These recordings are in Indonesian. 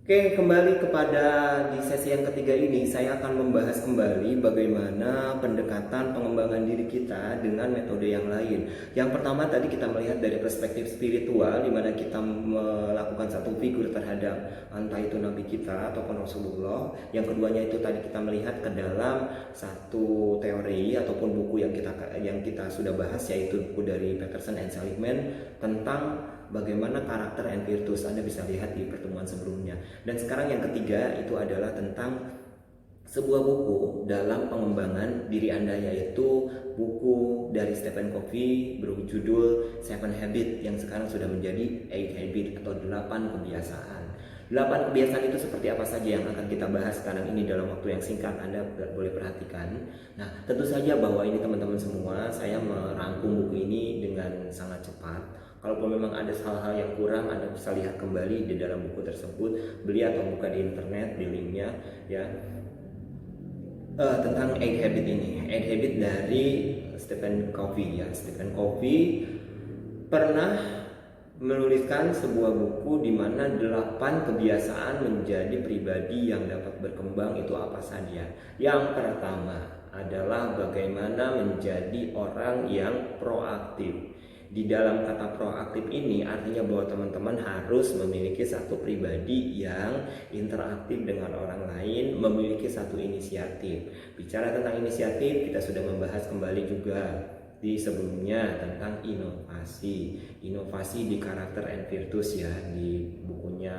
Oke, kembali kepada di sesi yang ketiga ini, saya akan membahas kembali bagaimana pendekatan pengembangan diri kita dengan metode yang lain. Yang pertama tadi kita melihat dari perspektif spiritual, di mana kita melakukan satu figur terhadap entah itu nabi kita ataupun Rasulullah. Yang keduanya itu tadi kita melihat ke dalam satu teori ataupun buku yang kita sudah bahas, yaitu buku dari Peterson and Seligman tentang bagaimana karakter and virtus. Anda bisa lihat di pertemuan sebelumnya. Dan sekarang yang ketiga itu adalah tentang sebuah buku dalam pengembangan diri Anda, yaitu buku dari Stephen Covey berjudul Seven Habits yang sekarang sudah menjadi 8 Habits atau 8 kebiasaan. 8 kebiasaan itu seperti apa saja yang akan kita bahas sekarang ini dalam waktu yang singkat. Anda boleh perhatikan. Nah, tentu saja bahwa ini teman-teman semua, saya merangkum buku ini dengan sangat cepat. Kalaupun memang ada hal-hal yang kurang, Anda bisa lihat kembali di dalam buku tersebut, beli atau buka di internet, di linknya ya. Tentang 8 Habits ini, 8 Habits dari Stephen Covey ya. Stephen Covey pernah menuliskan sebuah buku di mana 8 kebiasaan menjadi pribadi yang dapat berkembang itu apa saja. Yang pertama adalah bagaimana menjadi orang yang proaktif. Di dalam kata proaktif ini artinya bahwa teman-teman harus memiliki satu pribadi yang interaktif dengan orang lain, memiliki satu inisiatif. Bicara tentang inisiatif, kita sudah membahas kembali juga di sebelumnya tentang inovasi di karakter and virtus ya, di bukunya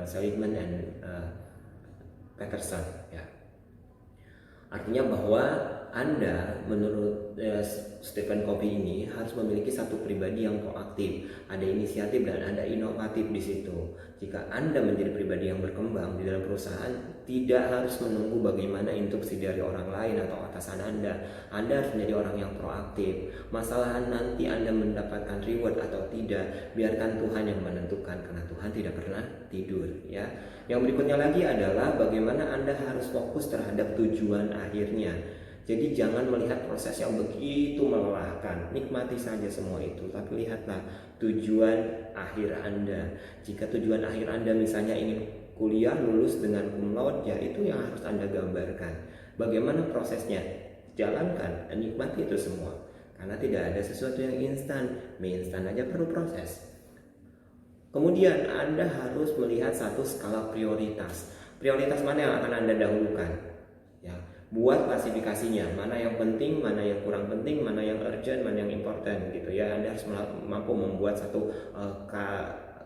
Seligman and Peterson ya. Artinya bahwa Anda menurut Stephen Covey ini harus memiliki satu pribadi yang proaktif, ada inisiatif dan ada inovatif di situ. Jika Anda menjadi pribadi yang berkembang di dalam perusahaan, tidak harus menunggu bagaimana instruksi dari orang lain atau atasan Anda. Anda harus menjadi orang yang proaktif. Masalah nanti Anda mendapatkan reward atau tidak, biarkan Tuhan yang menentukan, karena Tuhan tidak pernah tidur ya. Yang berikutnya lagi adalah bagaimana Anda harus fokus terhadap tujuan akhirnya. Jadi jangan melihat proses yang begitu melelahkan, nikmati saja semua itu, tapi lihatlah tujuan akhir Anda. Jika tujuan akhir Anda misalnya ingin kuliah lulus dengan cum laude, ya itu yang harus Anda gambarkan. Bagaimana prosesnya? Jalankan, nikmati itu semua. Karena tidak ada sesuatu yang instan, mie instan aja perlu proses. Kemudian Anda harus melihat satu skala prioritas. Prioritas mana yang akan Anda dahulukan? Ya, buat klasifikasinya, mana yang penting, mana yang kurang penting, mana yang urgent, mana yang important gitu ya. Anda harus mampu membuat satu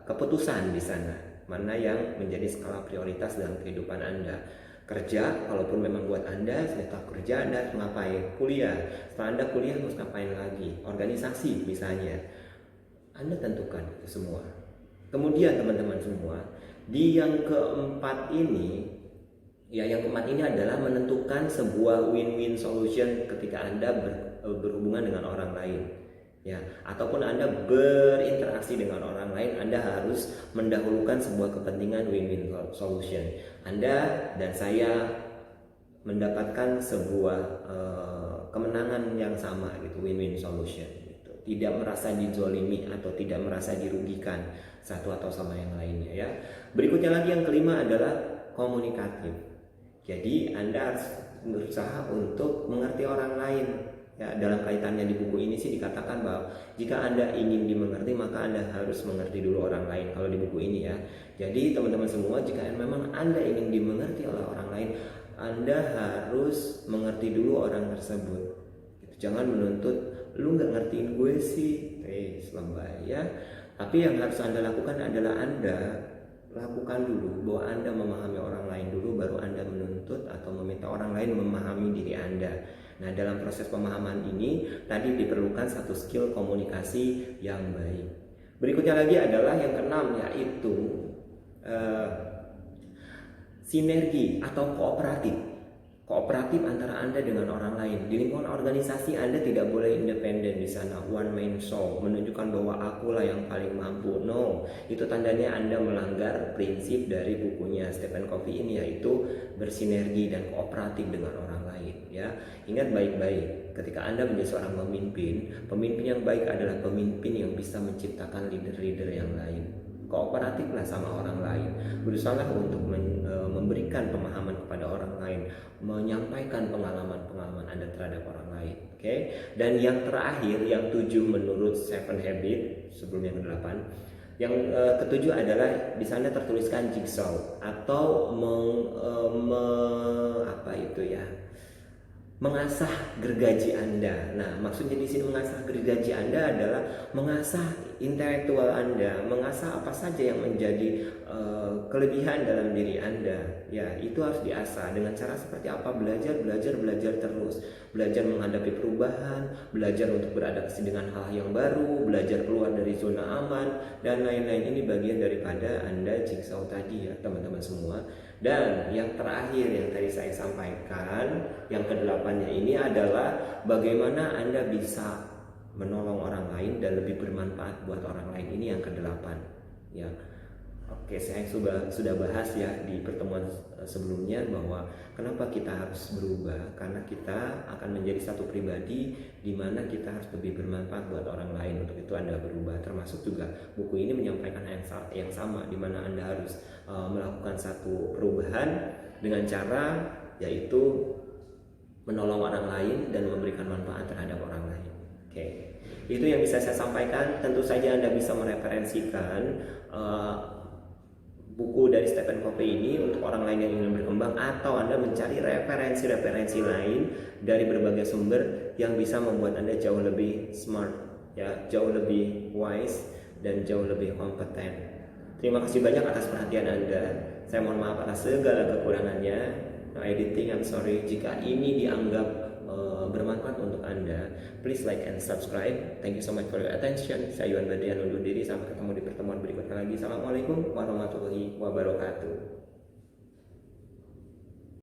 keputusan di sana, mana yang menjadi skala prioritas dalam kehidupan Anda. Kerja, kalaupun memang buat Anda, setelah kerja Anda harus ngapain? Kuliah, setelah Anda kuliah harus ngapain lagi? Organisasi misalnya. Anda tentukan itu semua. Kemudian teman-teman semua, di yang keempat ini adalah menentukan sebuah win-win solution ketika Anda berhubungan dengan orang lain. Ya, ataupun Anda berinteraksi dengan orang lain, Anda harus mendahulukan sebuah kepentingan win-win solution. Anda dan saya mendapatkan sebuah kemenangan yang sama gitu, win-win solution gitu. Tidak merasa dizolimi atau tidak merasa dirugikan satu atau sama yang lainnya ya. Berikutnya lagi yang kelima adalah komunikatif. Jadi Anda harus berusaha untuk mengerti orang lain. Ya, dalam kaitannya di buku ini sih dikatakan bahwa jika Anda ingin dimengerti, maka Anda harus mengerti dulu orang lain. Kalau di buku ini ya. Jadi teman-teman semua, jika memang Anda ingin dimengerti oleh orang lain, Anda harus mengerti dulu orang tersebut. Jangan menuntut, lu nggak ngertiin gue sih, selembay ya. Tapi yang harus Anda lakukan adalah Anda lakukan dulu bahwa Anda memahami orang lain dulu, baru Anda menuntut atau meminta orang lain memahami diri Anda. Nah, dalam proses pemahaman ini tadi diperlukan satu skill komunikasi yang baik. Berikutnya lagi adalah yang keenam, yaitu sinergi atau kooperatif antara Anda dengan orang lain. Di lingkungan organisasi Anda tidak boleh independen di sana, one man show, menunjukkan bahwa akulah yang paling mampu. No, itu tandanya Anda melanggar prinsip dari bukunya Stephen Covey ini, yaitu bersinergi dan kooperatif dengan orang lain ya. Ingat baik-baik, ketika Anda menjadi seorang pemimpin yang baik adalah pemimpin yang bisa menciptakan leader-leader yang lain. kooperatif lah sama orang lain, berusaha untuk memberikan pemahaman kepada orang lain, menyampaikan pengalaman-pengalaman Anda terhadap orang lain. Oke. Dan yang terakhir, yang 7 menurut Seven Habit sebelum yang ke-8, yang ketujuh adalah di sana tertuliskan jigsaw atau apa itu ya, mengasah gergaji Anda. Nah, maksudnya di sini mengasah gergaji Anda adalah mengasah intelektual Anda, mengasah apa saja yang menjadi kelebihan dalam diri Anda. Ya, itu harus diasah dengan cara seperti apa? Belajar terus. Belajar menghadapi perubahan, belajar untuk beradaptasi dengan hal yang baru, belajar keluar dari zona aman dan lain-lain. Ini bagian daripada Anda jigsaw tadi ya, teman-teman semua. Dan yang terakhir yang tadi saya sampaikan, yang ke-8-nya ini adalah bagaimana Anda bisa menolong orang lain dan lebih bermanfaat buat orang lain. Ini yang ke-8 ya. Oke, saya sudah bahas ya di pertemuan sebelumnya bahwa kenapa kita harus berubah, karena kita akan menjadi satu pribadi di mana kita harus lebih bermanfaat buat orang lain. Untuk itu Anda berubah. Termasuk juga buku ini menyampaikan yang sama, di mana Anda harus melakukan satu perubahan dengan cara yaitu menolong orang lain dan memberikan manfaat terhadap orang lain. Oke. Itu yang bisa saya sampaikan. Tentu saja Anda bisa mereferensikan buku dari Stephen Covey ini untuk orang lain yang ingin berkembang, atau Anda mencari referensi-referensi lain dari berbagai sumber yang bisa membuat Anda jauh lebih smart ya, jauh lebih wise dan jauh lebih kompeten. Terima kasih banyak atas perhatian Anda. Saya mohon maaf atas segala kekurangannya. No editing, I'm sorry jika ini dianggap bermanfaat untuk Anda. Please like and subscribe. Thank you so much for your attention. Saya Yuan Badrian undur diri, sampai ketemu di pertemuan berikutnya lagi. Assalamualaikum warahmatullahi wabarakatuh.